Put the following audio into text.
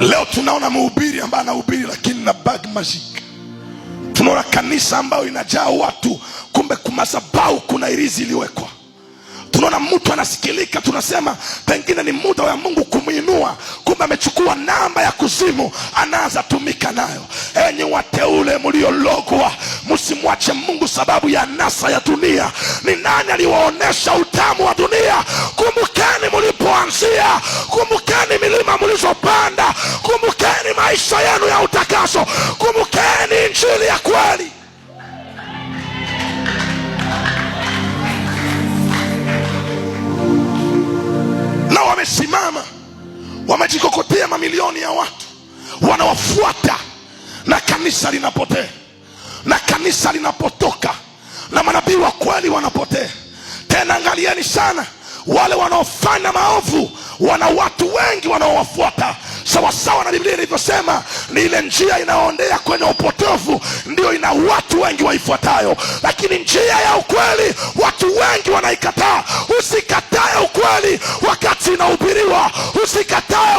Leo tunaona mhubiri ambaye anahubiri lakini na bag magic. Tunaona kanisa ambayo inajaa watu, kumbe kumadhabahu kuna irizi iliwekwa. Tunaona mtu anasikilika, tunasema pengine ni muda wa Mungu kumuinua, kumbe amechukua namba ya kuzimu, anaanza tumika nayo. Enyi wateule mliologwa, msimwache Mungu sababu ya nasa ya dunia. Ni nani aliwaonesha utamu wa dunia? Kumbukeni mlipoanzia, kumbukeni milima mlizopanda, kumbukeni maisha yenu ya utakaso, kumbukeni injili ya kweli. Na wamesimama, wamejikokotea mamilioni ya watu, wanawafuata, na kanisa linapotea, na kanisa linapotoka, na manabii wa kweli wanapotea. Tena angalieni sana, wale wanaofanya maovu wana watu wengi wanaowafuata. Sawasawa na Biblia ilivyosema, ni ile njia inayoondea kwenye upotovu ndio ina watu wengi waifuatayo, lakini njia ya ukweli watu wengi wanaikataa. Usikatae ukweli wakati inahubiriwa, usikatae